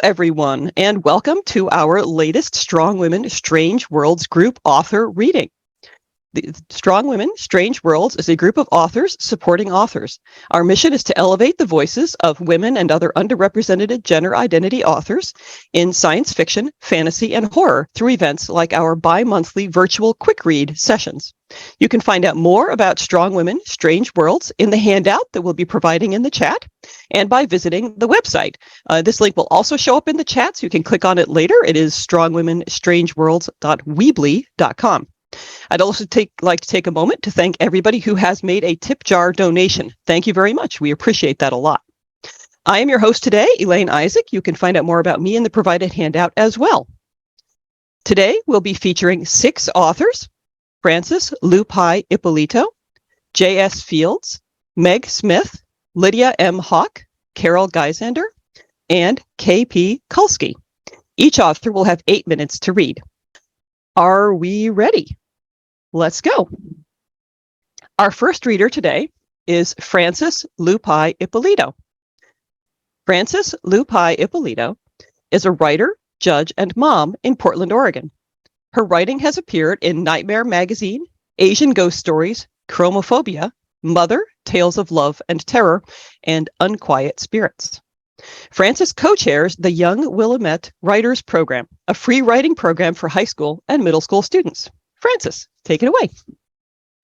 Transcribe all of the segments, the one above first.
everyone, and welcome to our latest Strong Women, Strange Worlds group author reading. The Strong Women, Strange Worlds is a group of authors supporting authors. Our mission is to elevate the voices of women and other underrepresented gender identity authors in science fiction, fantasy, and horror through events like our bi-monthly virtual QuickRead sessions. You can find out more about Strong Women, Strange Worlds in the handout that we'll be providing in the chat and by visiting the website. This link will also show up in the chat, so you can click on it later. It is strongwomenstrangeworlds.weebly.com. I'd also like to take a moment to thank everybody who has made a tip jar donation. Thank you very much. We appreciate that a lot. I am your host today, Elaine Isaak. You can find out more about me in the provided handout as well. Today, we'll be featuring 6 authors: Frances Lu-Pai Ippolito, J.S. Fields, Meg Smith, Lydia M. Hawke, Carol Gyzander, and K.P. Kulski. Each author will have 8 minutes to read. Are we ready? Let's go. Our first reader today is Frances Lu-Pai Ippolito. Frances Lu-Pai Ippolito is a writer, judge, and mom in Portland, Oregon. Her writing has appeared in Nightmare Magazine, Asian Ghost Stories, Chromophobia, Mother, Tales of Love and Terror, and Unquiet Spirits. Frances co-chairs the Young Willamette Writers Program, a free writing program for high school and middle school students. Frances, take it away.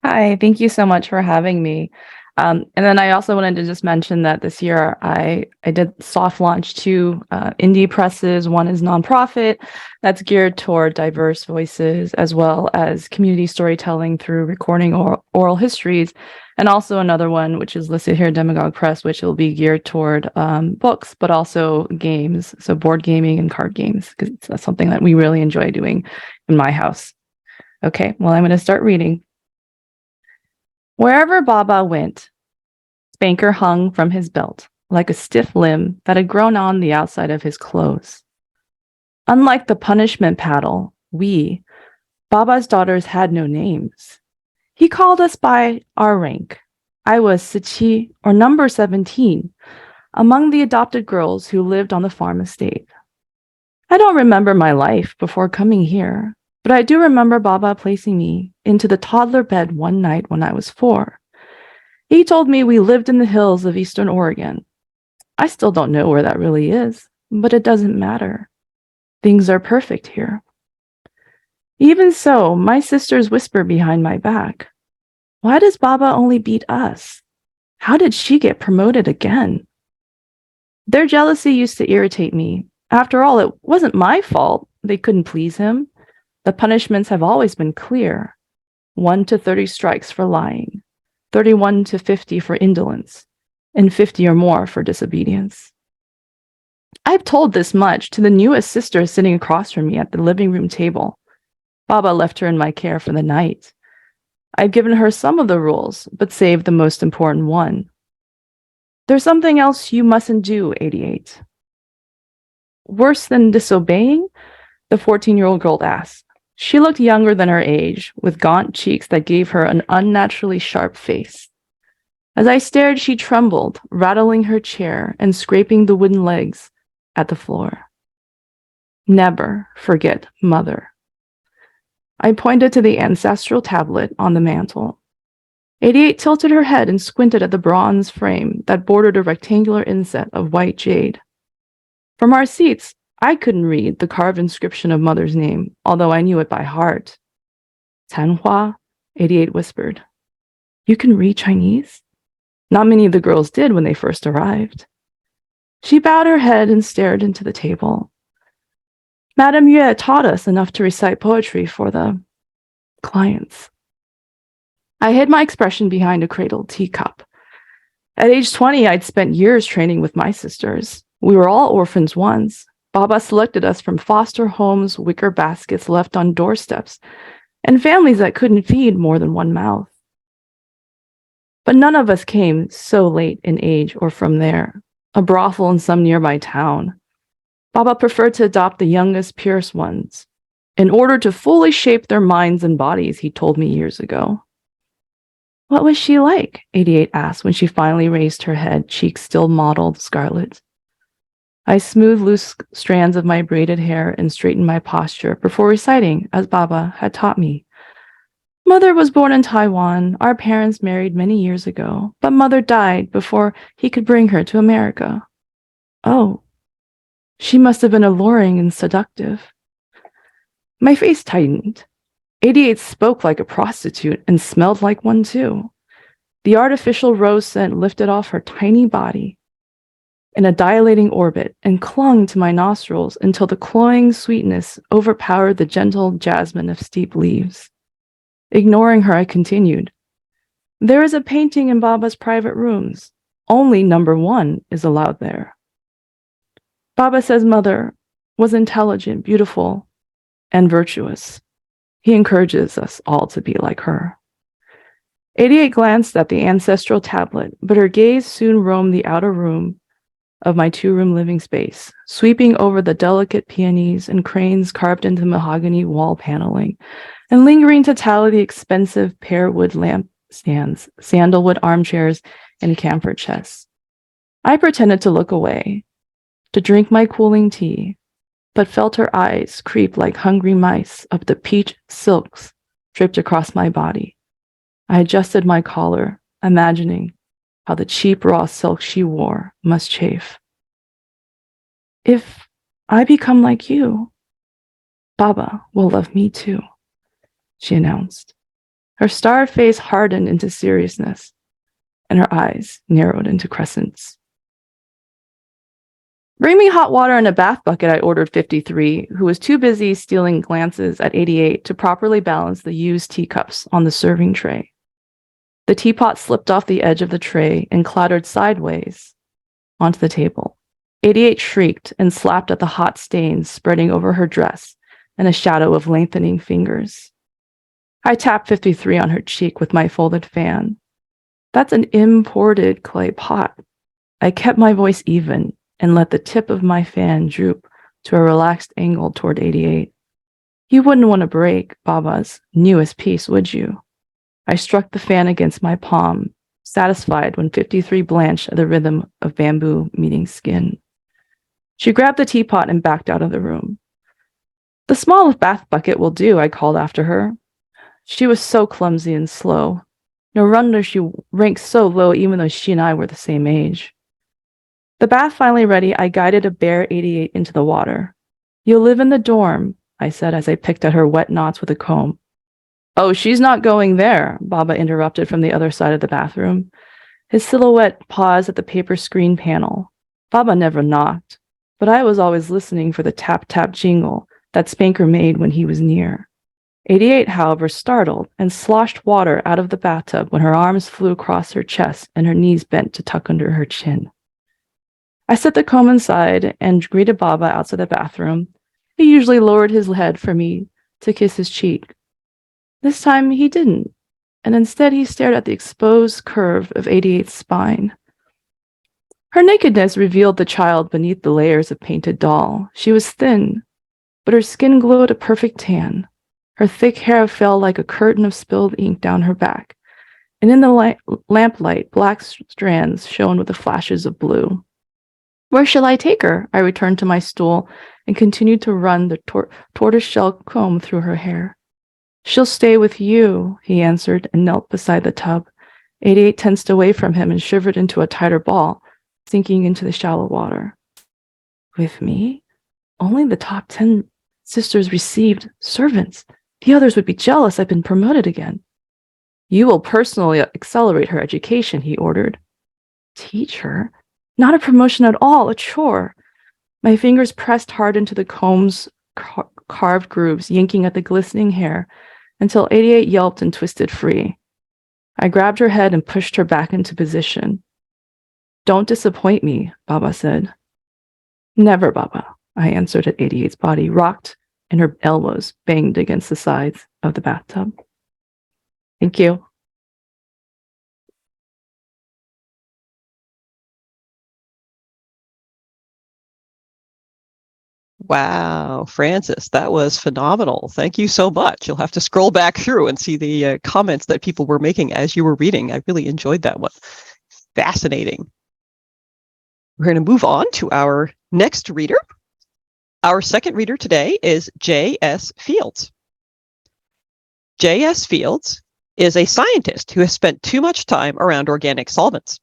Hi, thank you so much for having me. And then I also wanted to just mention that this year I did soft launch 2 indie presses. One is nonprofit that's geared toward diverse voices, as well as community storytelling through recording oral histories. And also another one, which is listed here, Demagogue Press, which will be geared toward books, but also games. So board gaming and card games, because that's something that we really enjoy doing in my house. Okay, well, I'm going to start reading. Wherever Baba went, Spanker hung from his belt like a stiff limb that had grown on the outside of his clothes. Unlike the punishment paddle, Baba's daughters, had no names. He called us by our rank. I was Sichi, or number 17, among the adopted girls who lived on the farm estate. I don't remember my life before coming here, but I do remember Baba placing me into the toddler bed one night when I was 4. He told me we lived in the hills of Eastern Oregon. I still don't know where that really is, but it doesn't matter. Things are perfect here. Even so, my sisters whisper behind my back, "Why does Baba only beat us? How did she get promoted again?" Their jealousy used to irritate me. After all, it wasn't my fault they couldn't please him. The punishments have always been clear. 1 to 30 strikes for lying, 31 to 50 for indolence, and 50 or more for disobedience. I've told this much to the newest sister sitting across from me at the living room table. Baba left her in my care for the night. I've given her some of the rules, but saved the most important one. There's something else you mustn't do, 88. Worse than disobeying? The 14-year-old girl asked. She looked younger than her age, with gaunt cheeks that gave her an unnaturally sharp face. As I stared, she trembled, rattling her chair and scraping the wooden legs at the floor. Never forget Mother. I pointed to the ancestral tablet on the mantel. 88 tilted her head and squinted at the bronze frame that bordered a rectangular inset of white jade. From our seats, I couldn't read the carved inscription of Mother's name, although I knew it by heart. Tanhua, 88 whispered. You can read Chinese? Not many of the girls did when they first arrived. She bowed her head and stared into the table. Madame Yue taught us enough to recite poetry for the clients. I hid my expression behind a cradled teacup. At age 20, I'd spent years training with my sisters. We were all orphans once. Baba selected us from foster homes, wicker baskets left on doorsteps, and families that couldn't feed more than one mouth. But none of us came so late in age or from there, a brothel in some nearby town. Baba preferred to adopt the youngest, purest ones, in order to fully shape their minds and bodies, he told me years ago. What was she like? 88 asked when she finally raised her head, cheeks still mottled scarlet. I smoothed loose strands of my braided hair and straightened my posture before reciting, as Baba had taught me. Mother was born in Taiwan. Our parents married many years ago, but Mother died before he could bring her to America. Oh, she must have been alluring and seductive. My face tightened. 88 spoke like a prostitute and smelled like one too. The artificial rose scent lifted off her tiny body in a dilating orbit and clung to my nostrils until the cloying sweetness overpowered the gentle jasmine of steep leaves. Ignoring her, I continued. There is a painting in Baba's private rooms. Only number 1 is allowed there. Baba says Mother was intelligent, beautiful, and virtuous. He encourages us all to be like her. 88 glanced at the ancestral tablet, but her gaze soon roamed the outer room of my 2-room living space, sweeping over the delicate peonies and cranes carved into mahogany wall paneling, and lingering to tally the expensive pear-wood lamp stands, sandalwood armchairs, and camphor chests. I pretended to look away, to drink my cooling tea, but felt her eyes creep like hungry mice up the peach silks draped across my body. I adjusted my collar, imagining how the cheap raw silk she wore must chafe. If I become like you, Baba will love me too, she announced. Her starved face hardened into seriousness, and her eyes narrowed into crescents. Bring me hot water in a bath bucket, I ordered 53, who was too busy stealing glances at 88 to properly balance the used teacups on the serving tray. The teapot slipped off the edge of the tray and clattered sideways onto the table. 88 shrieked and slapped at the hot stains spreading over her dress and a shadow of lengthening fingers. I tapped 53 on her cheek with my folded fan. That's an imported clay pot. I kept my voice even and let the tip of my fan droop to a relaxed angle toward 88. You wouldn't want to break Baba's newest piece, would you? I struck the fan against my palm, satisfied when 53 blanched at the rhythm of bamboo meeting skin. She grabbed the teapot and backed out of the room. The small bath bucket will do, I called after her. She was so clumsy and slow. No wonder she ranked so low even though she and I were the same age. The bath finally ready, I guided a bare 88 into the water. You'll live in the dorm, I said as I picked at her wet knots with a comb. Oh, she's not going there, Baba interrupted from the other side of the bathroom. His silhouette paused at the paper screen panel. Baba never knocked, but I was always listening for the tap-tap jingle that Spanker made when he was near. 88, however, startled and sloshed water out of the bathtub when her arms flew across her chest and her knees bent to tuck under her chin. I set the comb inside and greeted Baba outside the bathroom. He usually lowered his head for me to kiss his cheek. This time he didn't, and instead he stared at the exposed curve of 88's spine. Her nakedness revealed the child beneath the layers of painted doll. She was thin, but her skin glowed a perfect tan. Her thick hair fell like a curtain of spilled ink down her back, and in the lamplight, black strands shone with the flashes of blue. Where shall I take her? I returned to my stool and continued to run the tortoiseshell comb through her hair. She'll stay with you, he answered and knelt beside the tub. 88 tensed away from him and shivered into a tighter ball, sinking into the shallow water. With me? Only the top 10 sisters received servants. The others would be jealous I've been promoted again. You will personally accelerate her education, he ordered. Teach her? Not a promotion at all, a chore. My fingers pressed hard into the comb's carved grooves, yanking at the glistening hair, until 88 yelped and twisted free. I grabbed her head and pushed her back into position. Don't disappoint me, Baba said. Never, Baba, I answered as 88's body rocked and her elbows banged against the sides of the bathtub. Thank you. Wow, Frances, that was phenomenal. Thank you so much. You'll have to scroll back through and see the comments that people were making as you were reading. I really enjoyed that one. Fascinating. We're going to move on to our next reader. Our second reader today is J.S. Fields. J.S. Fields is a scientist who has spent too much time around organic solvents.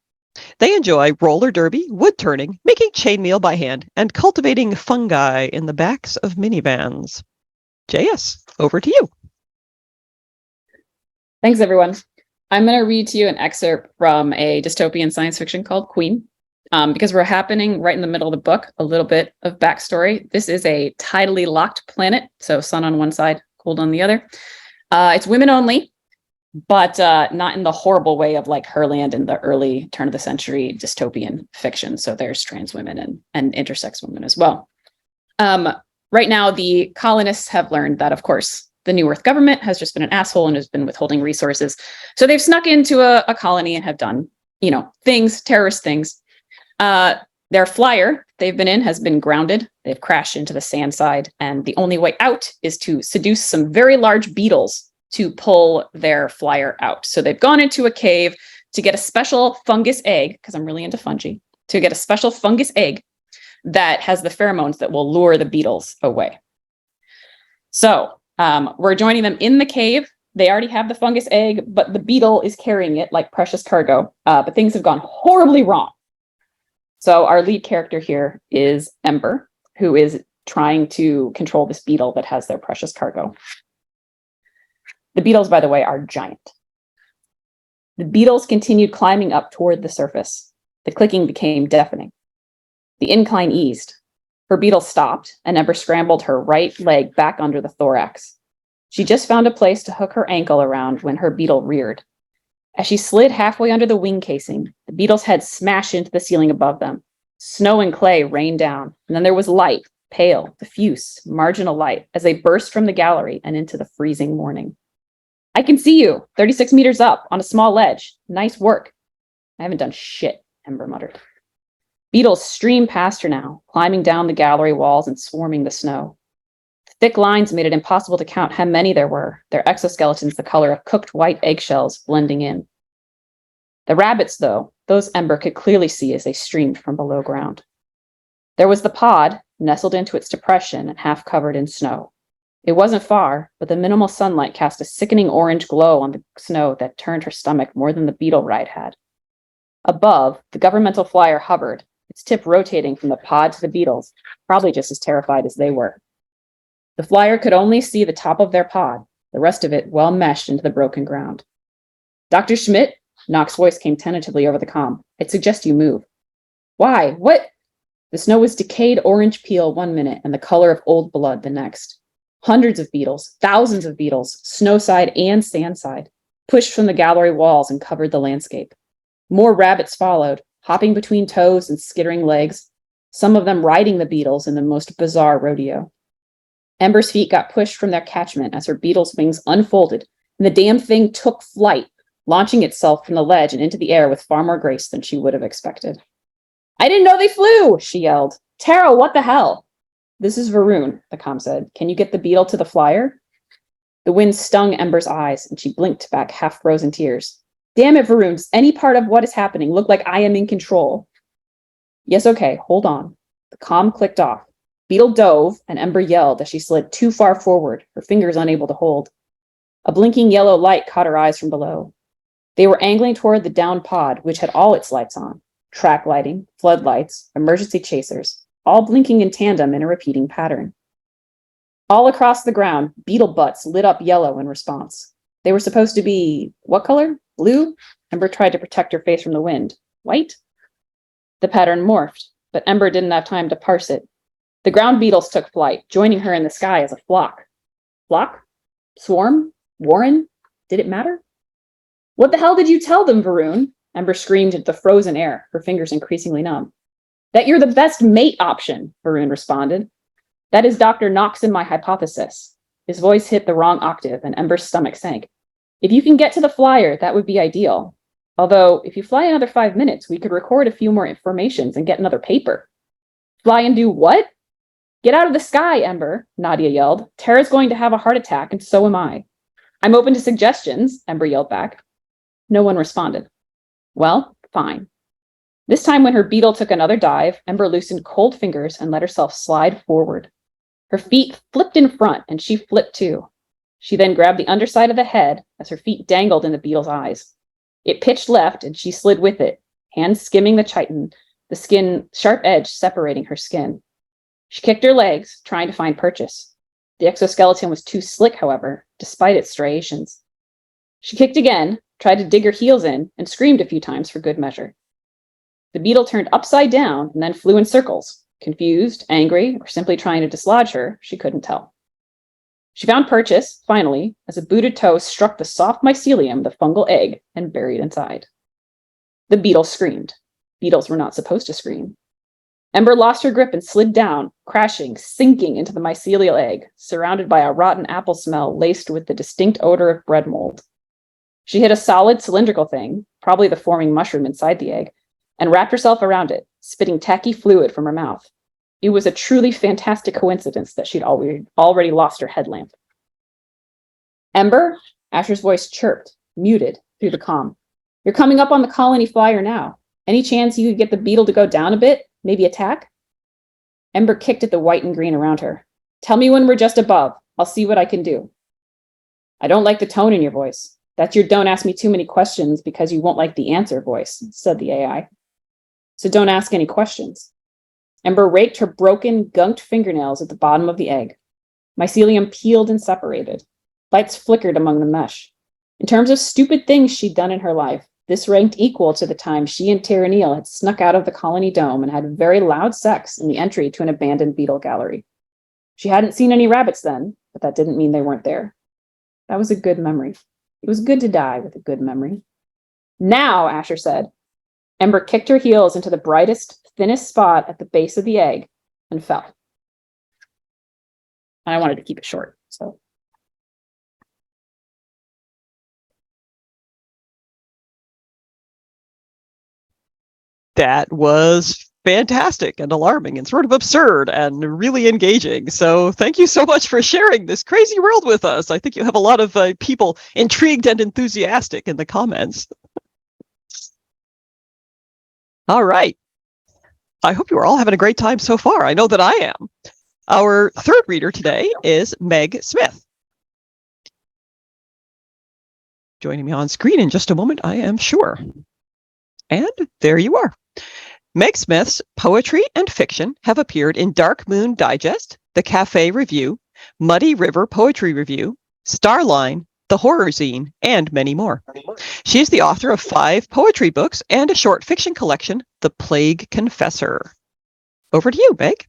They enjoy roller derby, wood turning, making chainmail by hand, and cultivating fungi in the backs of minivans. J.S., over to you. Thanks, everyone. I'm going to read to you an excerpt from a dystopian science fiction called Queen. Because we're happening right in the middle of the book, a little bit of backstory. This is a tidally locked planet, so sun on one side, cold on the other. It's women only, but not in the horrible way of like Herland in the early turn of the century dystopian fiction. So there's trans women and intersex women as well. Right now, the colonists have learned that, of course, the New Earth government has just been an asshole and has been withholding resources. So they've snuck into a colony and have done, things, terrorist things. Their flyer they've been in has been grounded. They've crashed into the sand side, and the only way out is to seduce some very large beetles to pull their flyer out. So they've gone into a cave to get a special fungus egg, because I'm really into fungi, to get a special fungus egg that has the pheromones that will lure the beetles away. So we're joining them in the cave. They already have the fungus egg, but the beetle is carrying it like precious cargo. But things have gone horribly wrong. So our lead character here is Ember, who is trying to control this beetle that has their precious cargo. The beetles, by the way, are giant. The beetles continued climbing up toward the surface. The clicking became deafening. The incline eased. Her beetle stopped, and Ember scrambled her right leg back under the thorax. She just found a place to hook her ankle around when her beetle reared. As she slid halfway under the wing casing, the beetle's head smashed into the ceiling above them. Snow and clay rained down, and then there was light, pale, diffuse, marginal light, as they burst from the gallery and into the freezing morning. "I can see you, 36 meters up, on a small ledge. Nice work." "I haven't done shit," Ember muttered. Beetles streamed past her now, climbing down the gallery walls and swarming the snow. Thick lines made it impossible to count how many there were, their exoskeletons the color of cooked white eggshells blending in. The rabbits, though, those Ember could clearly see as they streamed from below ground. There was the pod, nestled into its depression and half covered in snow. It wasn't far, but the minimal sunlight cast a sickening orange glow on the snow that turned her stomach more than the beetle ride had. Above, the governmental flyer hovered, its tip rotating from the pod to the beetles, probably just as terrified as they were. The flyer could only see the top of their pod, the rest of it well meshed into the broken ground. "Dr. Schmidt?" Knock's voice came tentatively over the comm. "I'd suggest you move." "Why? What?" The snow was decayed orange peel one minute and the color of old blood the next. Hundreds of beetles, thousands of beetles, snowside and sandside, pushed from the gallery walls and covered the landscape. More rabbits followed, hopping between toes and skittering legs, some of them riding the beetles in the most bizarre rodeo. Ember's feet got pushed from their catchment as her beetle's wings unfolded, and the damn thing took flight, launching itself from the ledge and into the air with far more grace than she would have expected. "I didn't know they flew!" she yelled. "Tara, what the hell?" "This is Varun," the comm said. "Can you get the beetle to the flyer?" The wind stung Ember's eyes, and she blinked back half-frozen tears. "Damn it, Varun, does any part of what is happening look like I am in control?" "Yes, okay, hold on." The comm clicked off. Beetle dove, and Ember yelled as she slid too far forward, her fingers unable to hold. A blinking yellow light caught her eyes from below. They were angling toward the down pod, which had all its lights on. Track lighting, floodlights, emergency chasers, all blinking in tandem in a repeating pattern. All across the ground, beetle butts lit up yellow in response. They were supposed to be, what color? Blue? Ember tried to protect her face from the wind. White? The pattern morphed, but Ember didn't have time to parse it. The ground beetles took flight, joining her in the sky as a flock. Flock? Swarm? Warren? Did it matter? "What the hell did you tell them, Varun?" Ember screamed into the frozen air, her fingers increasingly numb. "That you're the best mate option," Varun responded. "That is Dr. Knox and my hypothesis." His voice hit the wrong octave, and Ember's stomach sank. "If you can get to the flyer, that would be ideal. Although, if you fly another 5 minutes, we could record a few more informations and get another paper." "Fly and do what?" "Get out of the sky, Ember," Nadia yelled. "Tara's going to have a heart attack, and so am I." "I'm open to suggestions," Ember yelled back. No one responded. "Well, fine." This time when her beetle took another dive, Ember loosened cold fingers and let herself slide forward. Her feet flipped in front, and she flipped too. She then grabbed the underside of the head as her feet dangled in the beetle's eyes. It pitched left, and she slid with it, hands skimming the chitin, the skin sharp edge separating her skin. She kicked her legs, trying to find purchase. The exoskeleton was too slick, however, despite its striations. She kicked again, tried to dig her heels in, and screamed a few times for good measure. The beetle turned upside down and then flew in circles. Confused, angry, or simply trying to dislodge her, she couldn't tell. She found purchase, finally, as a booted toe struck the soft mycelium, the fungal egg, and buried inside. The beetle screamed. Beetles were not supposed to scream. Ember lost her grip and slid down, crashing, sinking into the mycelial egg, surrounded by a rotten apple smell laced with the distinct odor of bread mold. She hit a solid cylindrical thing, probably the forming mushroom inside the egg, and wrapped herself around it, spitting tacky fluid from her mouth. It was a truly fantastic coincidence that she'd already lost her headlamp. Ember? Asher's voice chirped, muted, through the comm. You're coming up on the colony flyer now. Any chance you could get the beetle to go down a bit? Maybe attack? Ember kicked at the white and green around her. Tell me when we're just above. I'll see what I can do. I don't like the tone in your voice. That's your don't ask me too many questions because you won't like the answer voice, said the AI. So don't ask any questions. Ember raked her broken, gunked fingernails at the bottom of the egg. Mycelium peeled and separated. Lights flickered among the mesh. In terms of stupid things she'd done in her life, this ranked equal to the time she and Terri had snuck out of the colony dome and had very loud sex in the entry to an abandoned beetle gallery. She hadn't seen any rabbits then, but that didn't mean they weren't there. That was a good memory. It was good to die with a good memory. Now, Asher said. Ember kicked her heels into the brightest, thinnest spot at the base of the egg and fell. And I wanted to keep it short, so. That was fantastic and alarming and sort of absurd and really engaging. So thank you so much for sharing this crazy world with us. I think you have a lot of people intrigued and enthusiastic in the comments. All right. I hope you are all having a great time so far. I know that I am. Our third reader today is Meg Smith. Joining me on screen in just a moment, I am sure. And there you are. Meg Smith's poetry and fiction have appeared in Dark Moon Digest, The Cafe Review, Muddy River Poetry Review, Starline, The Horror Zine, and many more. She is the author of 5 poetry books and a short fiction collection, The Plague Confessor. Over to you, Meg.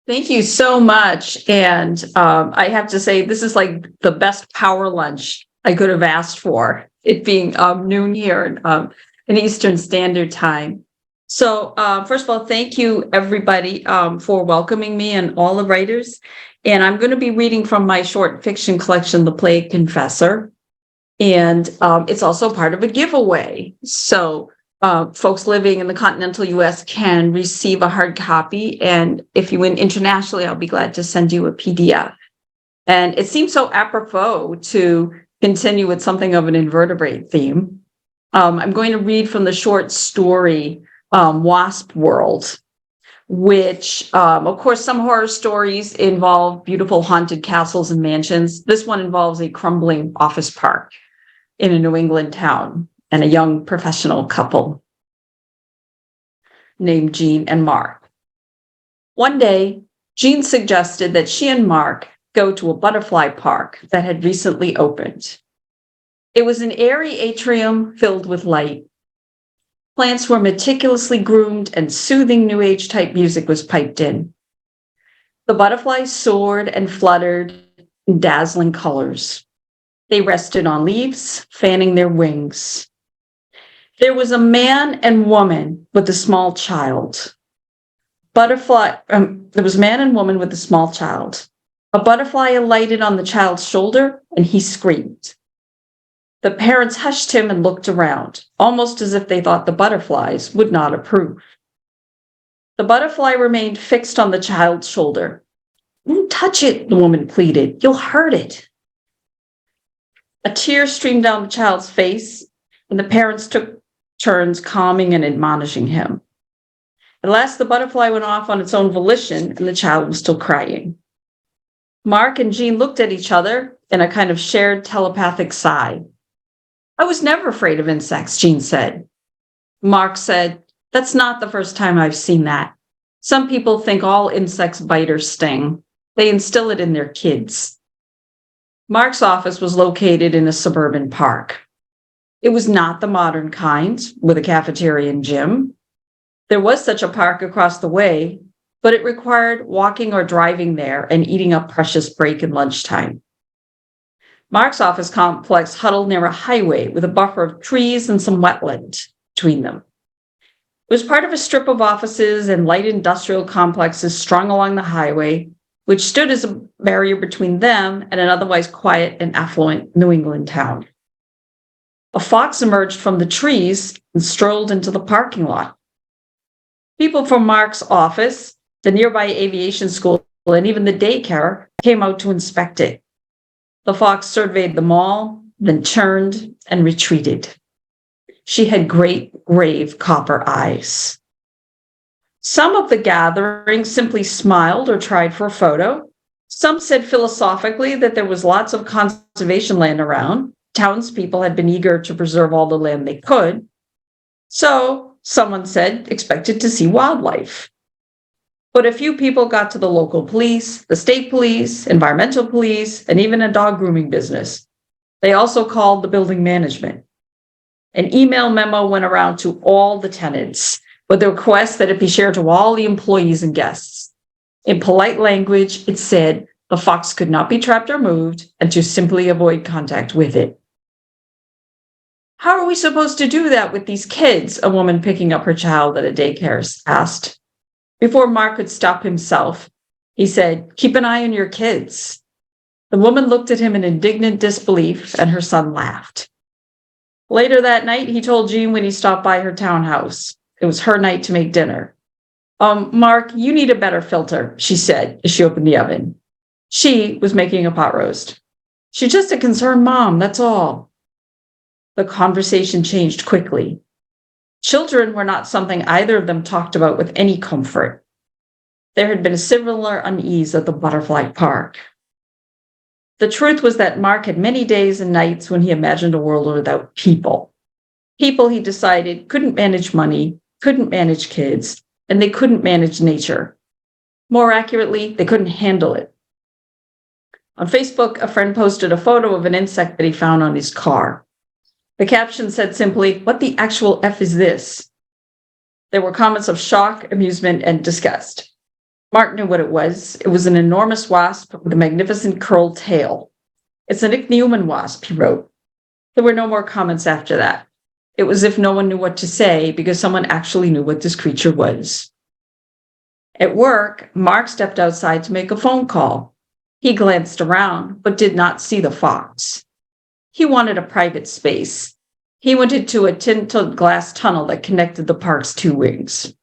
Thank you so much. And I have to say, this is like the best power lunch I could have asked for, it being noon here in Eastern Standard Time. So first of all, thank you, everybody, for welcoming me and all the writers. And I'm going to be reading from my short fiction collection, The Plague Confessor. And it's also part of a giveaway. So folks living in the continental US can receive a hard copy. And if you win internationally, I'll be glad to send you a PDF. And it seems so apropos to continue with something of an invertebrate theme. I'm going to read from the short story, Wasp World, which, of course, some horror stories involve beautiful haunted castles and mansions. This one involves a crumbling office park in a New England town and a young professional couple named Jean and Mark. One day, Jean suggested that she and Mark go to a butterfly park that had recently opened. It was an airy atrium filled with light. Plants were meticulously groomed and soothing New Age type music was piped in. The butterflies soared and fluttered in dazzling colors. They rested on leaves, fanning their wings. There was a man and woman with a small child. There was a man and woman with a small child. A butterfly alighted on the child's shoulder and he screamed. The parents hushed him and looked around, almost as if they thought the butterflies would not approve. The butterfly remained fixed on the child's shoulder. Don't touch it, the woman pleaded. You'll hurt it. A tear streamed down the child's face, and the parents took turns calming and admonishing him. At last, the butterfly went off on its own volition, and the child was still crying. Mark and Jean looked at each other in a kind of shared telepathic sigh. I was never afraid of insects, Jean said. Mark said, that's not the first time I've seen that. Some people think all insects bite or sting. They instill it in their kids. Mark's office was located in a suburban park. It was not the modern kind, with a cafeteria and gym. There was such a park across the way, but it required walking or driving there and eating up precious break and lunchtime. Mark's office complex huddled near a highway with a buffer of trees and some wetland between them. It was part of a strip of offices and light industrial complexes strung along the highway, which stood as a barrier between them and an otherwise quiet and affluent New England town. A fox emerged from the trees and strolled into the parking lot. People from Mark's office, the nearby aviation school, and even the daycare came out to inspect it. The fox surveyed them all, then turned and retreated. She had great, grave copper eyes. Some of the gathering simply smiled or tried for a photo. Some said philosophically that there was lots of conservation land around. Townspeople had been eager to preserve all the land they could. So, someone said, expected to see wildlife. But a few people got to the local police, the state police, environmental police, and even a dog grooming business. They also called the building management. An email memo went around to all the tenants with the request that it be shared to all the employees and guests. In polite language, it said the fox could not be trapped or moved and to simply avoid contact with it. How are we supposed to do that with these kids? A woman picking up her child at a daycare asked. Before Mark could stop himself, he said, keep an eye on your kids. The woman looked at him in indignant disbelief, and her son laughed. Later that night, he told Jean when he stopped by her townhouse. It was her night to make dinner. Mark, you need a better filter, she said as she opened the oven. She was making a pot roast. She's just a concerned mom, that's all. The conversation changed quickly. Children were not something either of them talked about with any comfort. There had been a similar unease at the butterfly park. The truth was that Mark had many days and nights when he imagined a world without people. People, he decided, couldn't manage money, couldn't manage kids, and they couldn't manage nature. More accurately, they couldn't handle it. On Facebook, a friend posted a photo of an insect that he found on his car. The caption said simply, "What the actual F is this?" There were comments of shock, amusement, and disgust. Mark knew what it was. It was an enormous wasp with a magnificent curled tail. "It's an ichneumon wasp," he wrote. There were no more comments after that. It was as if no one knew what to say because someone actually knew what this creature was. At work, Mark stepped outside to make a phone call. He glanced around, but did not see the fox. He wanted a private space. He went into a tinted glass tunnel that connected the park's two wings.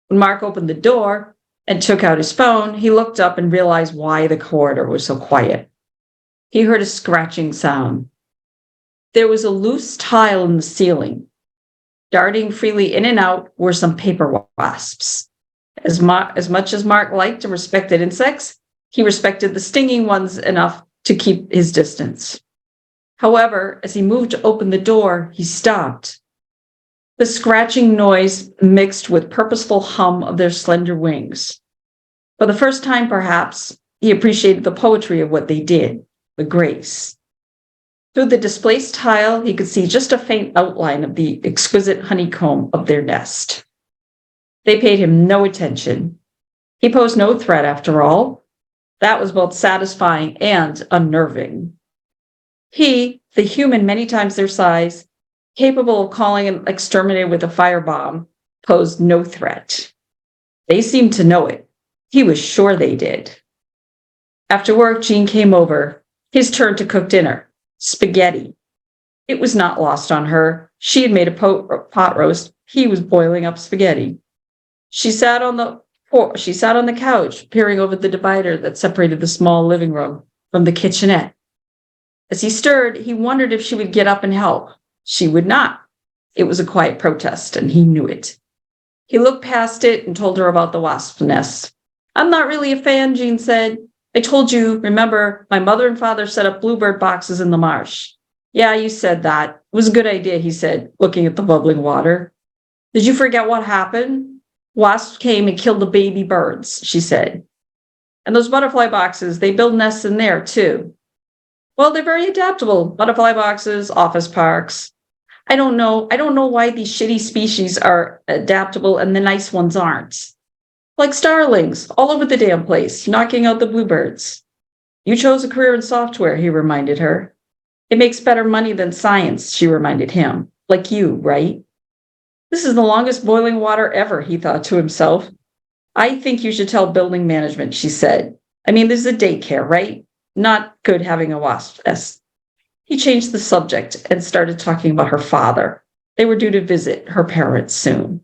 When Mark opened the door and took out his phone, he looked up and realized why the corridor was so quiet. He heard a scratching sound. There was a loose tile in the ceiling. Darting freely in and out were some paper wasps. As much as Mark liked and respected insects, he respected the stinging ones enough to keep his distance. However, as he moved to open the door, he stopped. The scratching noise mixed with purposeful hum of their slender wings. For the first time, perhaps, he appreciated the poetry of what they did, the grace. Through the displaced tile, he could see just a faint outline of the exquisite honeycomb of their nest. They paid him no attention. He posed no threat, after all. That was both satisfying and unnerving. He, the human many times their size, capable of calling an exterminator with a firebomb, posed no threat. They seemed to know it. He was sure they did. After work, Jean came over. His turn to cook dinner. Spaghetti. It was not lost on her. She had made a pot roast. He was boiling up spaghetti. She sat on the couch, peering over the divider that separated the small living room from the kitchenette. As he stirred, he wondered if she would get up and help. She would not. It was a quiet protest, and he knew it. He looked past it and told her about the wasp nest. I'm not really a fan, Jean said. I told you, remember, my mother and father set up bluebird boxes in the marsh. Yeah, you said that. It was a good idea, he said, looking at the bubbling water. Did you forget what happened? Wasps came and killed the baby birds, she said. And those butterfly boxes, they build nests in there, too. Well, they're very adaptable. Butterfly boxes, office parks. I don't know why these shitty species are adaptable and the nice ones aren't. Like starlings, all over the damn place, knocking out the bluebirds. You chose a career in software, he reminded her. It makes better money than science, she reminded him. Like you, right? This is the longest boiling water ever, he thought to himself. I think you should tell building management, she said. I mean, this is a daycare, right? Not good having a wasp nest. He changed the subject and started talking about her father. They were due to visit her parents soon.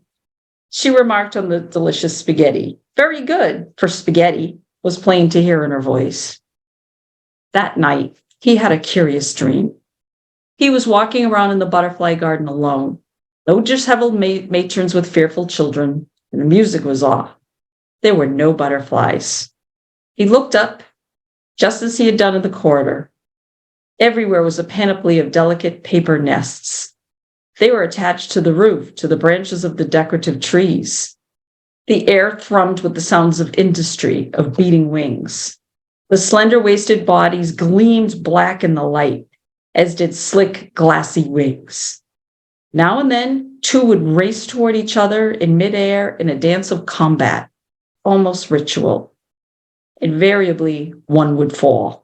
She remarked on the delicious spaghetti. Very good for spaghetti, was plain to hear in her voice. That night, he had a curious dream. He was walking around in the butterfly garden alone. No disheveled matrons with fearful children, and the music was off. There were no butterflies. He looked up, just as he had done in the corridor. Everywhere was a panoply of delicate paper nests. They were attached to the roof, to the branches of the decorative trees. The air thrummed with the sounds of industry, of beating wings. The slender-waisted bodies gleamed black in the light, as did slick, glassy wings. Now and then, two would race toward each other in midair in a dance of combat, almost ritual. Invariably, one would fall.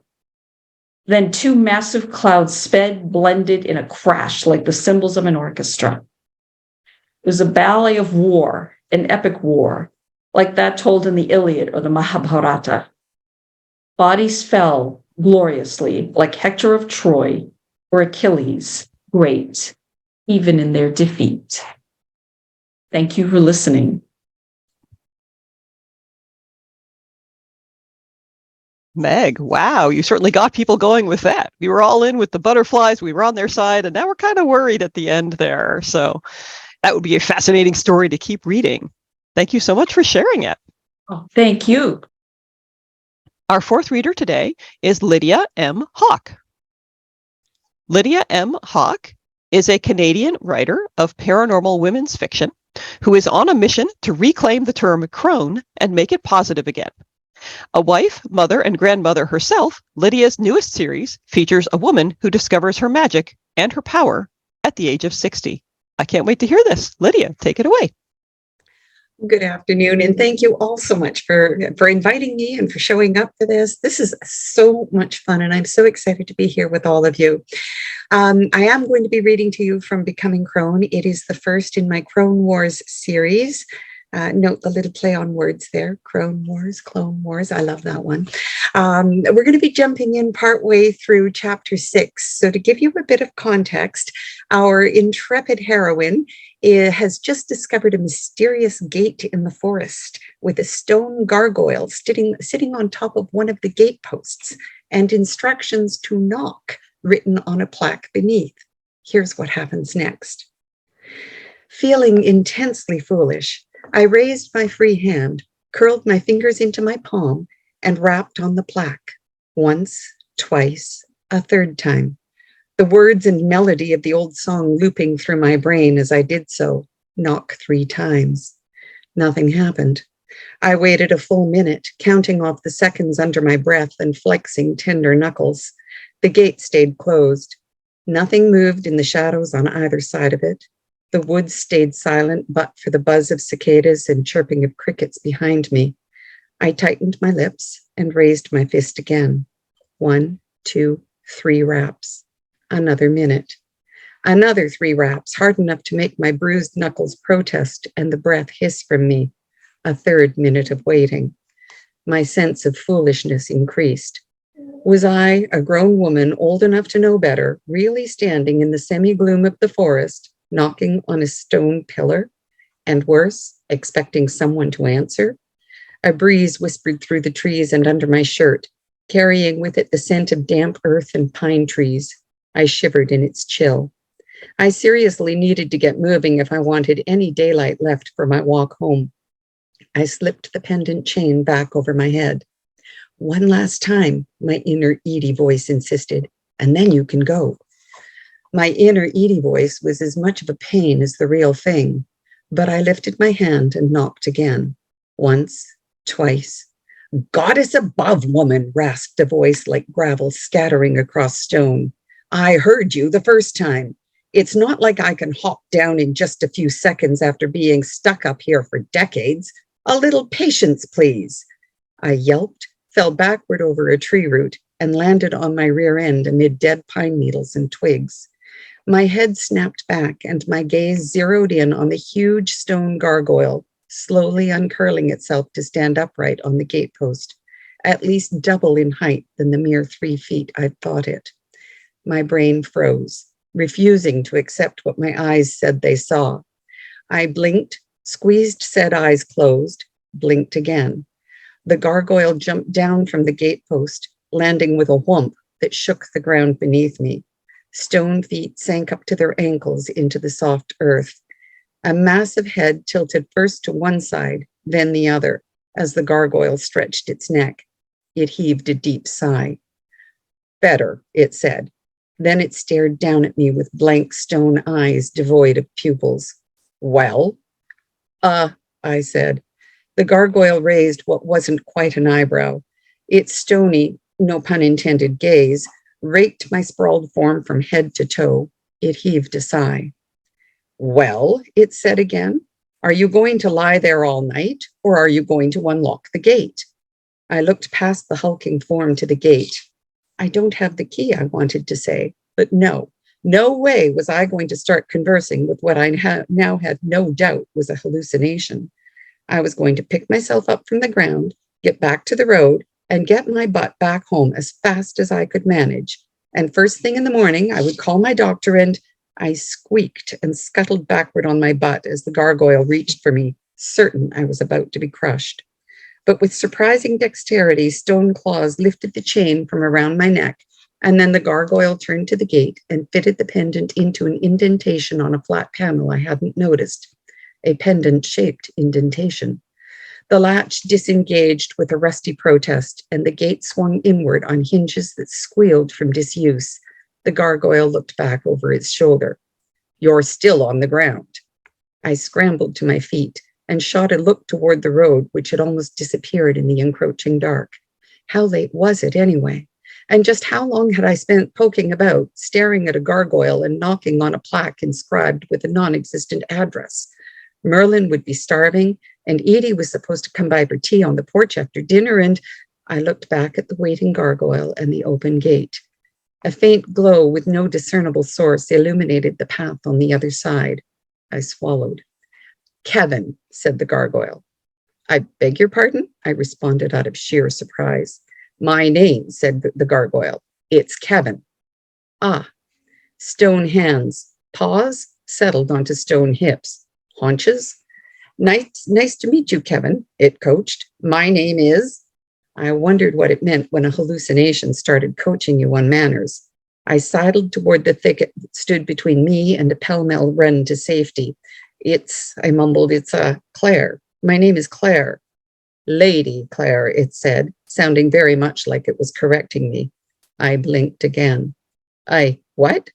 Then two massive clouds sped, blended in a crash like the cymbals of an orchestra. It was a ballet of war, an epic war, like that told in the Iliad or the Mahabharata. Bodies fell gloriously, like Hector of Troy or Achilles, great, even in their defeat. Thank you for listening. Meg, wow, you certainly got people going with that. We were all in with the butterflies. We were on their side, and now we're kind of worried at the end there. So that would be a fascinating story to keep reading. Thank you so much for sharing it. Oh, thank you. Our fourth reader today is Lydia M. Hawke. Lydia M. Hawke is a Canadian writer of paranormal women's fiction who is on a mission to reclaim the term crone and make it positive again. A wife, mother, and grandmother herself, Lydia's newest series features a woman who discovers her magic and her power at the age of 60. I can't wait to hear this. Lydia, take it away. Good afternoon, and thank you all so much for inviting me and for showing up for this. This is so much fun, and I'm so excited to be here with all of you. I am going to be reading to you from Becoming Crone. It is the first in my Crone Wars series. Note the little play on words there, Crone Wars, Clone Wars. I love that one. We're going to be jumping in partway through chapter 6. So to give you a bit of context, our intrepid heroine has just discovered a mysterious gate in the forest with a stone gargoyle sitting on top of one of the gateposts and instructions to knock written on a plaque beneath. Here's what happens next. Feeling intensely foolish, I raised my free hand, curled my fingers into my palm, and rapped on the plaque. Once, twice, a third time. The words and melody of the old song looping through my brain as I did so. Knock 3 times. Nothing happened. I waited a full minute, counting off the seconds under my breath and flexing tender knuckles. The gate stayed closed. Nothing moved in the shadows on either side of it. The woods stayed silent but for the buzz of cicadas and chirping of crickets behind me. I tightened my lips and raised my fist again. 1, 2, 3 raps. Another minute. Another 3 raps, hard enough to make my bruised knuckles protest and the breath hiss from me. A third minute of waiting. My sense of foolishness increased. Was I, a grown woman old enough to know better, really standing in the semi-gloom of the forest, knocking on a stone pillar? And worse, expecting someone to answer? A breeze whispered through the trees and under my shirt, carrying with it the scent of damp earth and pine trees. I shivered in its chill. I seriously needed to get moving if I wanted any daylight left for my walk home. I slipped the pendant chain back over my head. One last time, my inner Edie voice insisted, and then you can go. My inner Edie voice was as much of a pain as the real thing, but I lifted my hand and knocked again. Once, twice. Goddess above, woman, rasped a voice like gravel scattering across stone. I heard you the first time. It's not like I can hop down in just a few seconds after being stuck up here for decades. A little patience, please. I yelped, fell backward over a tree root, and landed on my rear end amid dead pine needles and twigs. My head snapped back, and my gaze zeroed in on the huge stone gargoyle, slowly uncurling itself to stand upright on the gatepost, at least double in height than the mere 3 feet I'd thought it. My brain froze, refusing to accept what my eyes said they saw. I blinked, squeezed said eyes closed, blinked again. The gargoyle jumped down from the gatepost, landing with a whomp that shook the ground beneath me. Stone feet sank up to their ankles into the soft earth. A massive head tilted first to one side, then the other, as the gargoyle stretched its neck. It heaved a deep sigh. Better, it said. Then it stared down at me with blank stone eyes devoid of pupils. Well? I said. The gargoyle raised what wasn't quite an eyebrow. Its stony, no pun intended, gaze raked my sprawled form from head to toe. It heaved a sigh. Well, it said again, are you going to lie there all night, or are you going to unlock the gate? I looked past the hulking form to the gate. I don't have the key, I wanted to say, but no way was I going to start conversing with what I now had no doubt was a hallucination. I was going to pick myself up from the ground, get back to the road, and get my butt back home as fast as I could manage. And first thing in the morning, I would call my doctor and I squeaked and scuttled backward on my butt as the gargoyle reached for me, certain I was about to be crushed. But with surprising dexterity, stone claws lifted the chain from around my neck, and then the gargoyle turned to the gate and fitted the pendant into an indentation on a flat panel I hadn't noticed, a pendant-shaped indentation. The latch disengaged with a rusty protest, and the gate swung inward on hinges that squealed from disuse. The gargoyle looked back over its shoulder. You're still on the ground. I scrambled to my feet and shot a look toward the road, which had almost disappeared in the encroaching dark. How late was it anyway? And just how long had I spent poking about, staring at a gargoyle and knocking on a plaque inscribed with a non-existent address? Merlin would be starving, and Edie was supposed to come by for tea on the porch after dinner, and I looked back at the waiting gargoyle and the open gate. A faint glow with no discernible source illuminated the path on the other side. I swallowed. Kevin, said the gargoyle. I beg your pardon? I responded out of sheer surprise. My name, said the gargoyle. It's Kevin. Ah. Stone hands. Paws settled onto stone hips. Haunches. Nice to meet you, Kevin, it coached. My name is... I wondered what it meant when a hallucination started coaching you on manners. I sidled toward the thicket that stood between me and a pell-mell run to safety. I mumbled, it's Claire. My name is Claire. Lady Claire, it said, sounding very much like it was correcting me. I blinked again. What?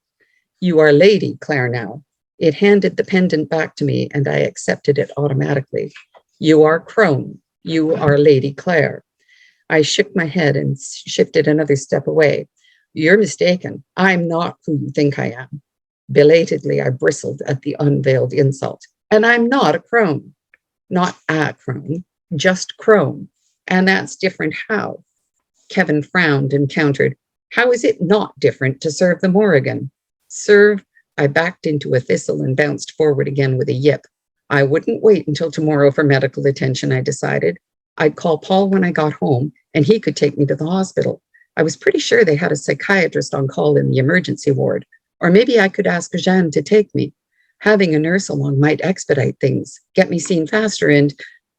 You are Lady Claire now. It handed the pendant back to me, and I accepted it automatically. You are crone. You are Lady Claire. I shook my head and shifted another step away. You're mistaken. I'm not who you think I am. Belatedly, I bristled at the unveiled insult. And I'm not a crone. Not a crone, just crone. And that's different how? Kevin frowned and countered. How is it not different to serve the Morrigan? Serve? I backed into a thistle and bounced forward again with a yip. I wouldn't wait until tomorrow for medical attention, I decided. I'd call Paul when I got home, and he could take me to the hospital. I was pretty sure they had a psychiatrist on call in the emergency ward. Or maybe I could ask Jeanne to take me. Having a nurse along might expedite things, get me seen faster, and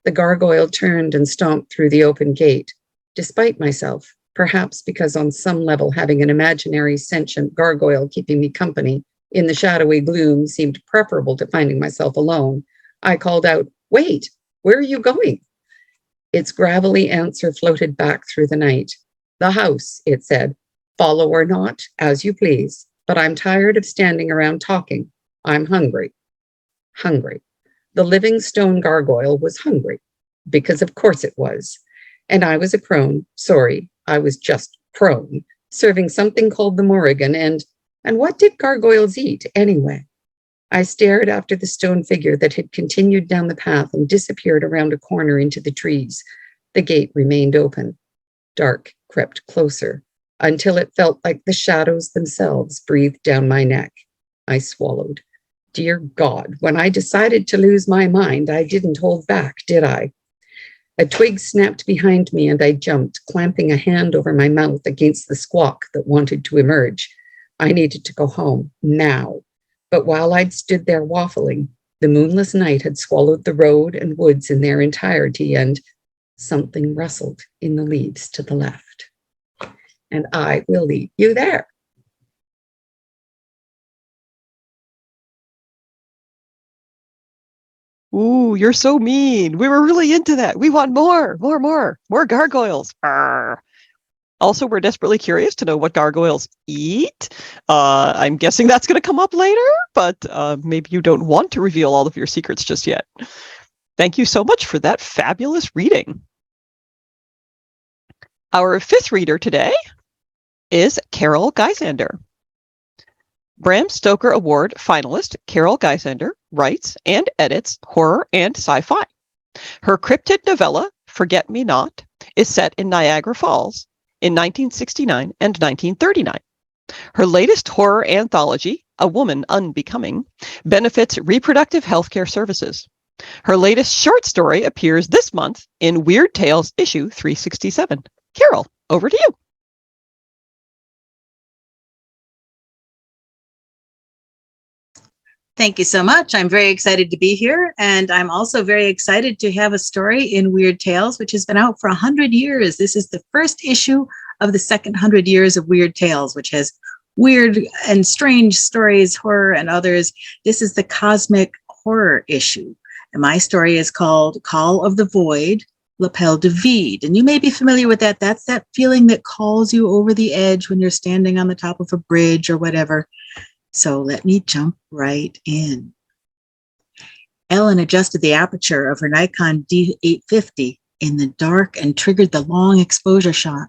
the gargoyle turned and stomped through the open gate. Despite myself, perhaps because on some level having an imaginary sentient gargoyle keeping me company in the shadowy gloom seemed preferable to finding myself alone, I called out, "Wait, where are you going?" Its gravelly answer floated back through the night. "The house," it said. "Follow or not, as you please. But I'm tired of standing around talking. I'm hungry." Hungry. The living stone gargoyle was hungry, because of course it was. And I was a crone, sorry, I was just prone, serving something called the Morrigan, and what did gargoyles eat anyway? I stared after the stone figure that had continued down the path and disappeared around a corner into the trees. The gate remained open. Dark crept closer, until it felt like the shadows themselves breathed down my neck. I swallowed. Dear God, when I decided to lose my mind, I didn't hold back, did I? A twig snapped behind me and I jumped, clamping a hand over my mouth against the squawk that wanted to emerge. I needed to go home, now. But while I'd stood there waffling, the moonless night had swallowed the road and woods in their entirety, and something rustled in the leaves to the left. And I will leave you there. Ooh, you're so mean. We were really into that. We want more gargoyles. Arr. Also, we're desperately curious to know what gargoyles eat. I'm guessing that's going to come up later, but maybe you don't want to reveal all of your secrets just yet. Thank you so much for that fabulous reading. Our fifth reader today is Carol Gyzander. Bram Stoker Award finalist Carol Gyzander writes and edits horror and sci-fi. Her cryptid novella, Forget Me Not, is set in Niagara Falls in 1969 and 1939. Her latest horror anthology, A Woman Unbecoming, benefits reproductive healthcare services. Her latest short story appears this month in Weird Tales issue 367. Carol, over to you. Thank you so much. I'm very excited to be here. And I'm also very excited to have a story in Weird Tales, which has been out for 100 years. This is the first issue of the second 100 years of Weird Tales, which has weird and strange stories, horror, and others. This is the cosmic horror issue. And my story is called Call of the Void, L'appel de vide. And you may be familiar with that. That's that feeling that calls you over the edge when you're standing on the top of a bridge or whatever. So let me jump right in. Ellen adjusted the aperture of her Nikon D850 in the dark and triggered the long exposure shot.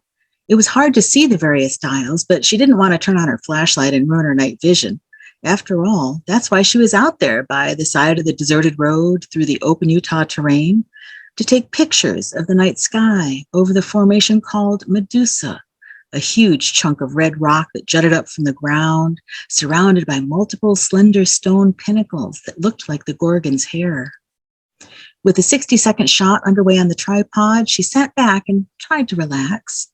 It was hard to see the various dials, but she didn't want to turn on her flashlight and ruin her night vision. After all, that's why she was out there by the side of the deserted road through the open Utah terrain to take pictures of the night sky over the formation called Medusa, a huge chunk of red rock that jutted up from the ground, surrounded by multiple slender stone pinnacles that looked like the Gorgon's hair. With a 60-second shot underway on the tripod, she sat back and tried to relax.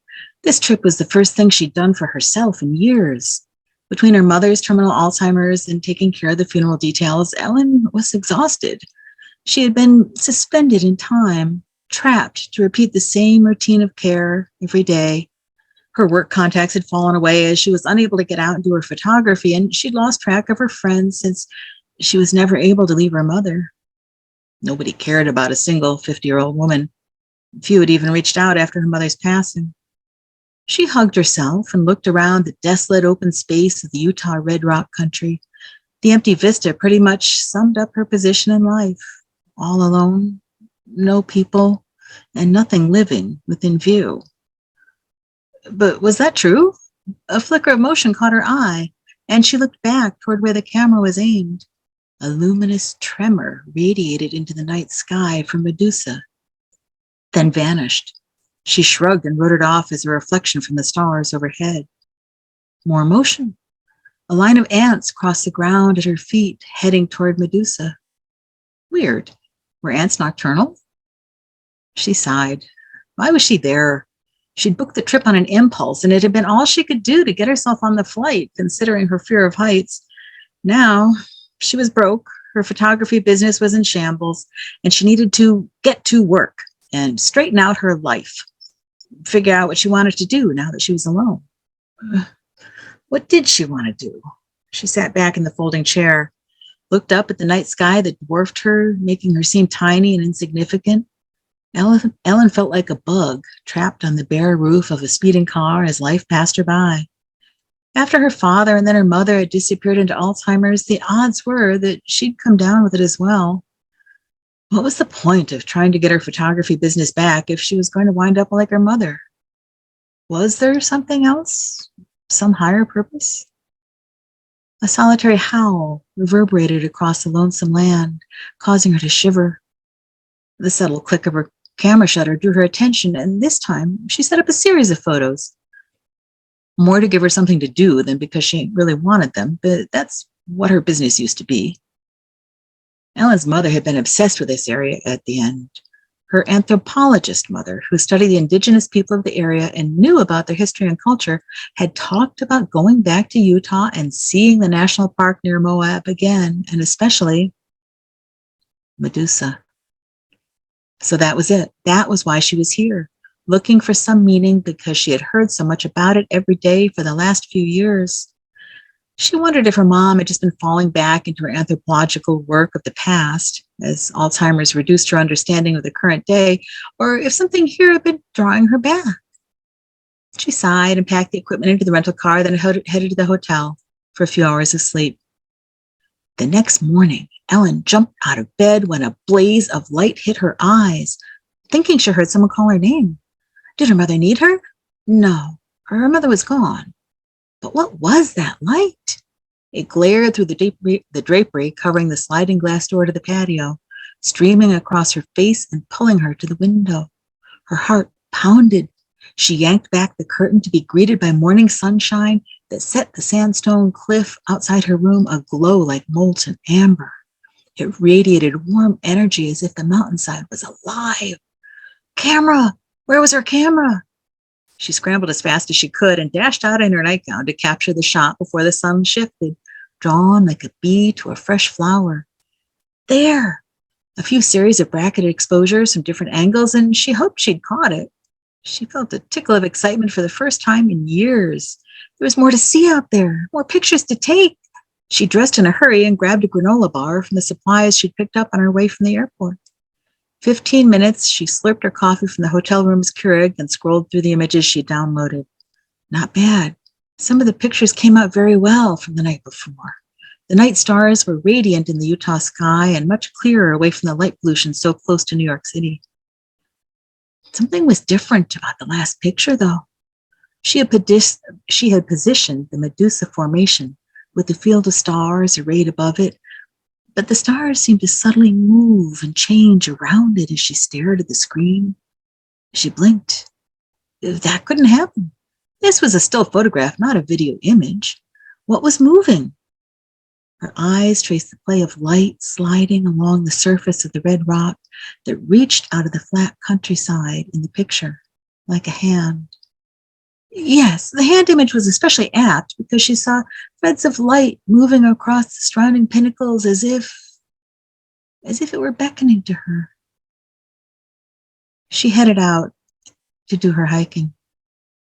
This trip was the first thing she'd done for herself in years. Between her mother's terminal Alzheimer's and taking care of the funeral details, Ellen was exhausted. She had been suspended in time, trapped to repeat the same routine of care every day. Her work contacts had fallen away as she was unable to get out and do her photography, and she'd lost track of her friends since she was never able to leave her mother. Nobody cared about a single 50-year-old woman. Few had even reached out after her mother's passing. She hugged herself and looked around the desolate open space of the Utah Red Rock country. The empty vista pretty much summed up her position in life. All alone, no people, and nothing living within view. But was that true? A flicker of motion caught her eye, and she looked back toward where the camera was aimed. A luminous tremor radiated into the night sky from Medusa, then vanished. She shrugged and wrote it off as a reflection from the stars overhead. More motion. A line of ants crossed the ground at her feet, heading toward Medusa. Weird. Were ants nocturnal? She sighed. Why was she there? She'd booked the trip on an impulse, and it had been all she could do to get herself on the flight, considering her fear of heights. Now, she was broke, her photography business was in shambles, and she needed to get to work and straighten out her life, figure out what she wanted to do now that she was alone. What did she want to do? She sat back in the folding chair, looked up at the night sky that dwarfed her, making her seem tiny and insignificant. Ellen felt like a bug trapped on the bare roof of a speeding car as life passed her by. After her father and then her mother had disappeared into Alzheimer's, the odds were that she'd come down with it as well. What was the point of trying to get her photography business back if she was going to wind up like her mother? Was there something else? Some higher purpose? A solitary howl reverberated across the lonesome land, causing her to shiver. The subtle click of her camera shutter drew her attention, and this time she set up a series of photos. More to give her something to do than because she really wanted them, but that's what her business used to be. Ellen's mother had been obsessed with this area at the end. Her anthropologist mother, who studied the indigenous people of the area and knew about their history and culture, had talked about going back to Utah and seeing the national park near Moab again, and especially Medusa. So that was it. That was why she was here, looking for some meaning because she had heard so much about it every day for the last few years. She wondered if her mom had just been falling back into her anthropological work of the past, as Alzheimer's reduced her understanding of the current day, or if something here had been drawing her back. She sighed and packed the equipment into the rental car, then headed to the hotel for a few hours of sleep. The next morning, Ellen jumped out of bed when a blaze of light hit her eyes, thinking she heard someone call her name. Did her mother need her? No, her mother was gone. But what was that light? It glared through the drapery covering the sliding glass door to the patio, streaming across her face and pulling her to the window. Her heart pounded. She yanked back the curtain to be greeted by morning sunshine that set the sandstone cliff outside her room aglow like molten amber. It radiated warm energy as if the mountainside was alive. Camera! Where was her camera? She scrambled as fast as she could and dashed out in her nightgown to capture the shot before the sun shifted, drawn like a bee to a fresh flower. There! A few series of bracketed exposures from different angles, and she hoped she'd caught it. She felt a tickle of excitement for the first time in years. There was more to see out there, more pictures to take. She dressed in a hurry and grabbed a granola bar from the supplies she'd picked up on her way from the airport. 15 minutes, she slurped her coffee from the hotel room's Keurig and scrolled through the images she downloaded. Not bad. Some of the pictures came out very well from the night before. The night stars were radiant in the Utah sky and much clearer away from the light pollution so close to New York City. Something was different about the last picture, though. She had positioned the Medusa formation with the field of stars arrayed above it, but the stars seemed to subtly move and change around it as she stared at the screen. She blinked. That couldn't happen. This was a still photograph, not a video image. What was moving? Her eyes traced the play of light sliding along the surface of the red rock that reached out of the flat countryside in the picture, like a hand. Yes, the hand image was especially apt because she saw threads of light moving across the surrounding pinnacles as if it were beckoning to her. She headed out to do her hiking.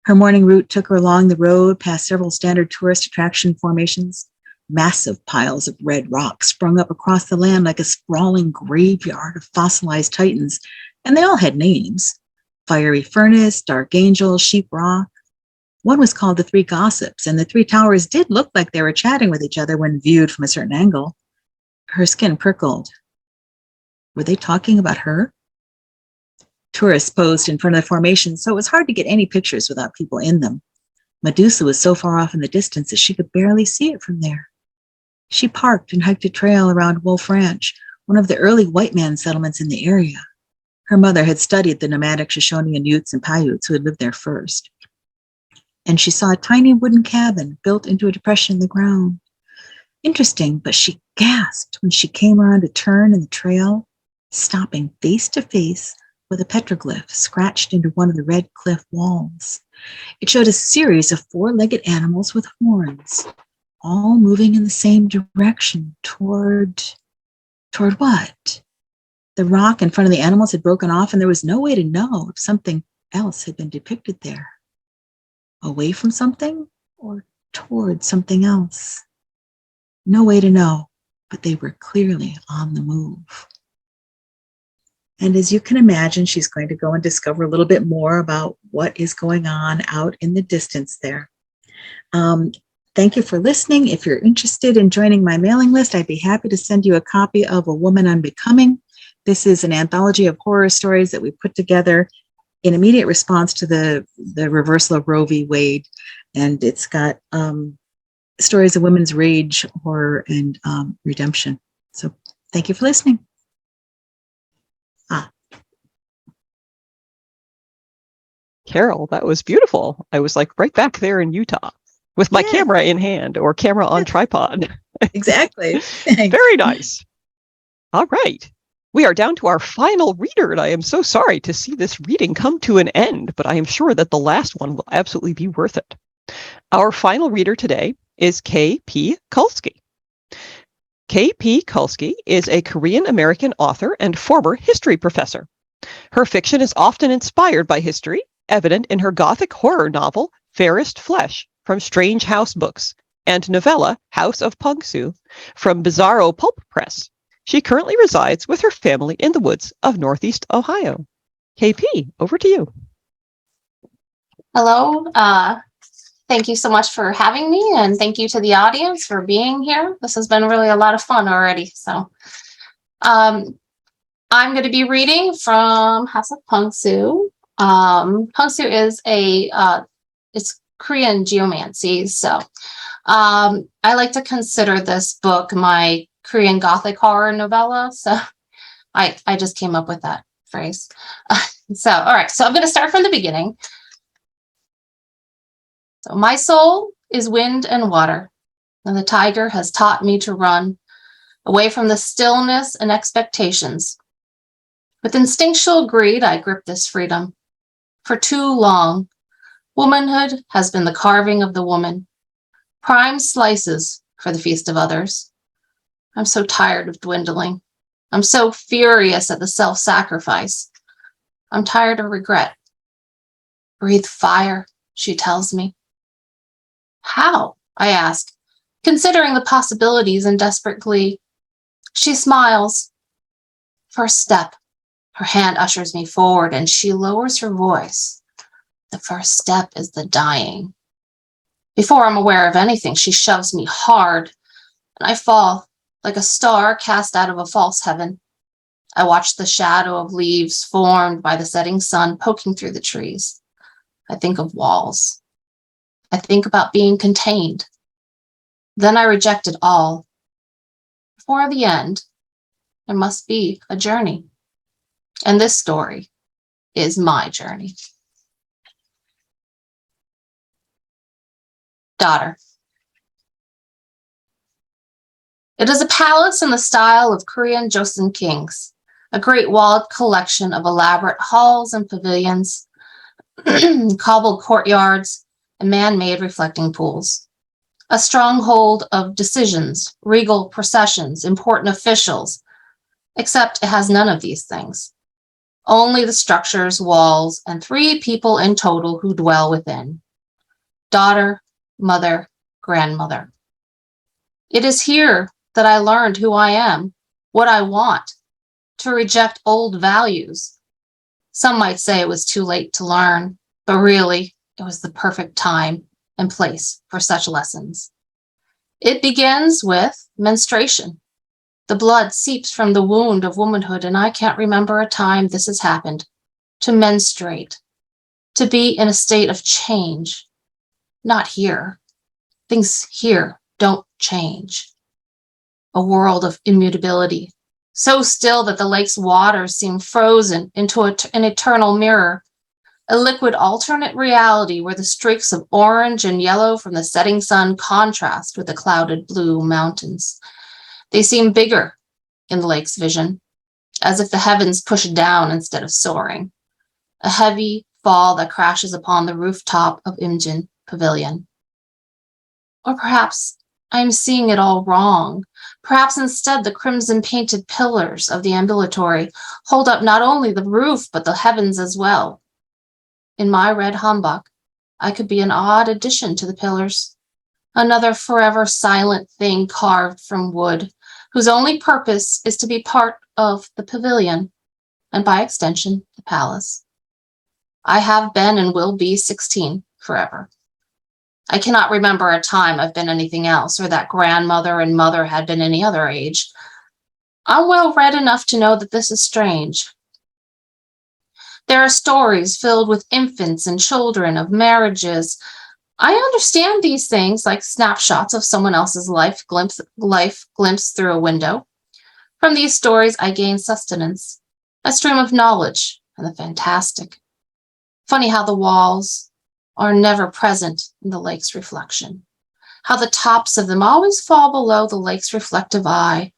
Her morning route took her along the road past several standard tourist attraction formations. Massive piles of red rock sprung up across the land like a sprawling graveyard of fossilized titans, and they all had names. Fiery Furnace, Dark Angel, Sheep Rock. One was called the Three Gossips, and the three towers did look like they were chatting with each other when viewed from a certain angle. Her skin prickled. Were they talking about her? Tourists posed in front of the formation, so it was hard to get any pictures without people in them. Medusa was so far off in the distance that she could barely see it from there. She parked and hiked a trail around Wolf Ranch, one of the early white man settlements in the area. Her mother had studied the nomadic Shoshone and Utes and Paiutes who had lived there first. And she saw a tiny wooden cabin built into a depression in the ground. Interesting, but she gasped when she came around a turn in the trail, stopping face to face with a petroglyph scratched into one of the red cliff walls. It showed a series of four-legged animals with horns, all moving in the same direction toward what? The rock in front of the animals had broken off, and there was no way to know if something else had been depicted there. Away from something or toward something else? No way to know, but they were clearly on the move. And as you can imagine, she's going to go and discover a little bit more about what is going on out in the distance there. Thank you for listening. If you're interested in joining my mailing list, I'd be happy to send you a copy of A Woman Unbecoming. This is an anthology of horror stories that we put together in immediate response to the reversal of Roe v. Wade. And it's got stories of women's rage, horror, and redemption. So thank you for listening. Carol, that was beautiful. I was like right back there in Utah with my camera in hand, or camera on tripod. Exactly. Very nice. All right. We are down to our final reader, and I am so sorry to see this reading come to an end, but I am sure that the last one will absolutely be worth it. Our final reader today is K.P. Kulski. K.P. Kulski is a Korean-American author and former history professor. Her fiction is often inspired by history, evident in her Gothic horror novel, Fairest Flesh, from Strange House Books, and novella, House of Pungsu, from Bizarro Pulp Press. She currently resides with her family in the woods of Northeast Ohio. KP, over to you. Hello. Thank you so much for having me, and thank you to the audience for being here. This has been really a lot of fun already. So I'm going to be reading from House of Pungsu. Pungsu is it's Korean geomancy. So I like to consider this book my Korean Gothic horror novella. So I just came up with that phrase. All right. So I'm going to start from the beginning. So my soul is wind and water, and the tiger has taught me to run away from the stillness and expectations. With instinctual greed, I grip this freedom. For too long, womanhood has been the carving of the woman, prime slices for the feast of others. I'm so tired of dwindling. I'm so furious at the self-sacrifice. I'm tired of regret. Breathe fire, she tells me. How? I ask, considering the possibilities in desperate glee. She smiles. First step. Her hand ushers me forward, and she lowers her voice. The first step is the dying. Before I'm aware of anything, she shoves me hard, and I fall like a star cast out of a false heaven. I watch the shadow of leaves formed by the setting sun poking through the trees. I think of walls. I think about being contained. Then I reject it all. Before the end, there must be a journey. And this story is my journey. Daughter. It is a palace in the style of Korean Joseon kings, a great walled collection of elaborate halls and pavilions, cobbled courtyards, and man-made reflecting pools. A stronghold of decisions, regal processions, important officials, except it has none of these things. Only the structures, walls, and 3 people in total who dwell within. Daughter, mother, grandmother. It is here that I learned who I am, what I want, to reject old values. Some might say it was too late to learn, but really, it was the perfect time and place for such lessons. It begins with menstruation. The blood seeps from the wound of womanhood, and I can't remember a time this has happened. To menstruate, to be in a state of change. Not here. Things here don't change. A world of immutability, so still that the lake's waters seem frozen into an eternal mirror. A liquid alternate reality where the streaks of orange and yellow from the setting sun contrast with the clouded blue mountains. They seem bigger in the lake's vision, as if the heavens push down instead of soaring. A heavy fall that crashes upon the rooftop of Imjin Pavilion. Or perhaps I'm seeing it all wrong. Perhaps instead the crimson-painted pillars of the ambulatory hold up not only the roof, but the heavens as well. In my red hanbok, I could be an odd addition to the pillars. another forever silent thing carved from wood, whose only purpose is to be part of the pavilion, and by extension, the palace. I have been and will be 16 forever. I cannot remember a time I've been anything else, or that grandmother and mother had been any other age. I'm well read enough to know that this is strange. There are stories filled with infants and children, of marriages. I understand these things like snapshots of someone else's life glimpsed through a window. From these stories, I gain sustenance, a stream of knowledge and the fantastic. Funny how the walls are never present in the lake's reflection, how the tops of them always fall below the lake's reflective eye.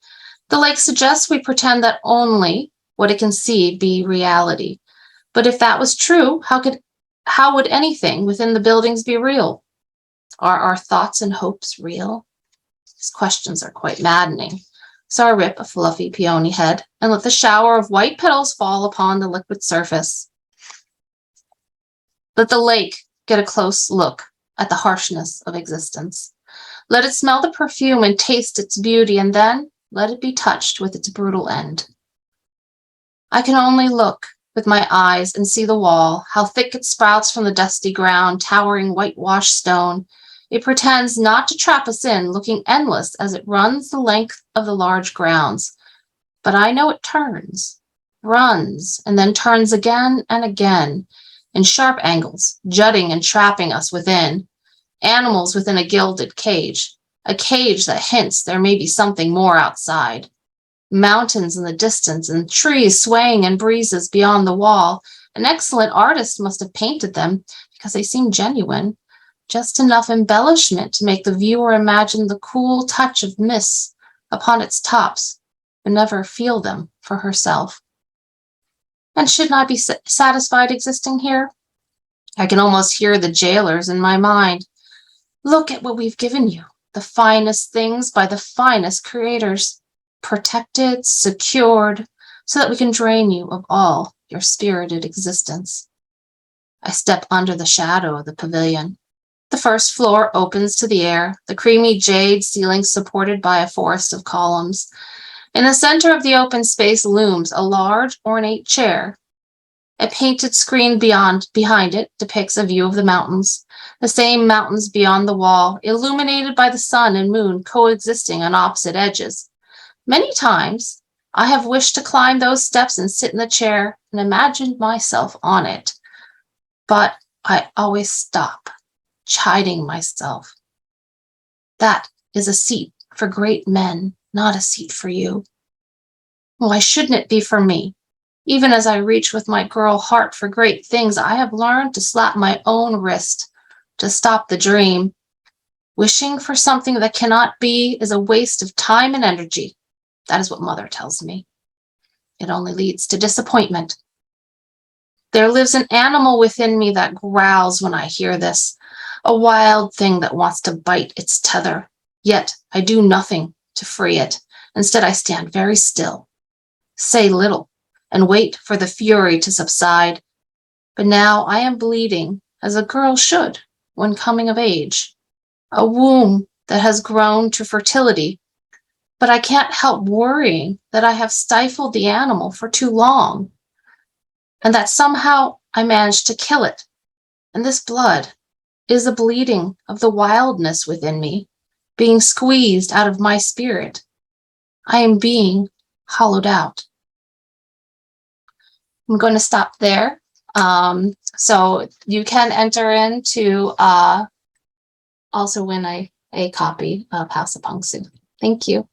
The lake suggests we pretend that only what it can see be reality. But if that was true, how would anything within the buildings be real? Are our thoughts and hopes real? These questions are quite maddening. So I rip a fluffy peony head and let the shower of white petals fall upon the liquid surface. Let the lake get a close look at the harshness of existence. Let it smell the perfume and taste its beauty, and then let it be touched with its brutal end. I can only look with my eyes and see the wall, how thick it sprouts from the dusty ground, towering whitewashed stone. It pretends not to trap us in, looking endless as it runs the length of the large grounds. But I know it turns, runs, and then turns again and again, in sharp angles, jutting and trapping us within. Animals within a gilded cage, a cage that hints there may be something more outside. Mountains in the distance and trees swaying in breezes beyond the wall. An excellent artist must have painted them because they seem genuine. Just enough embellishment to make the viewer imagine the cool touch of mists upon its tops, but never feel them for herself. And shouldn't I be satisfied existing here? I can almost hear the jailers in my mind. Look at what we've given you, the finest things by the finest creators, protected, secured, so that we can drain you of all your spirited existence. I step under the shadow of the pavilion. The first floor opens to the air, the creamy jade ceiling supported by a forest of columns. In the center of the open space looms a large, ornate chair. A painted screen behind it depicts a view of the mountains, the same mountains beyond the wall, illuminated by the sun and moon coexisting on opposite edges. Many times, I have wished to climb those steps and sit in the chair and imagined myself on it. But I always stop, chiding myself. That is a seat for great men, not a seat for you. Why shouldn't it be for me? Even as I reach with my girl heart for great things, I have learned to slap my own wrist, to stop the dream. Wishing for something that cannot be is a waste of time and energy. That is what Mother tells me. It only leads to disappointment. There lives an animal within me that growls when I hear this, a wild thing that wants to bite its tether. Yet I do nothing to free it. Instead, I stand very still, say little, and wait for the fury to subside. But now I am bleeding as a girl should when coming of age, a womb that has grown to fertility. But I can't help worrying that I have stifled the animal for too long, and that somehow I managed to kill it. And this blood is the bleeding of the wildness within me, being squeezed out of my spirit. I am being hollowed out. I'm going to stop there. So you can enter in to also win a copy of House of Pungsu. Thank you.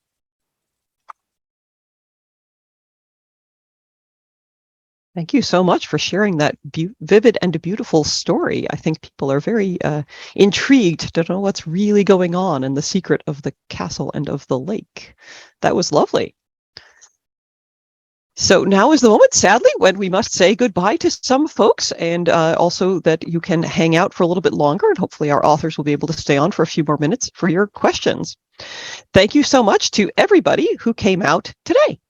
Thank you so much for sharing that vivid and beautiful story. I think people are very intrigued to know what's really going on in the secret of the castle and of the lake. That was lovely. So now is the moment, sadly, when we must say goodbye to some folks, and also that you can hang out for a little bit longer, and hopefully our authors will be able to stay on for a few more minutes for your questions. Thank you so much to everybody who came out today.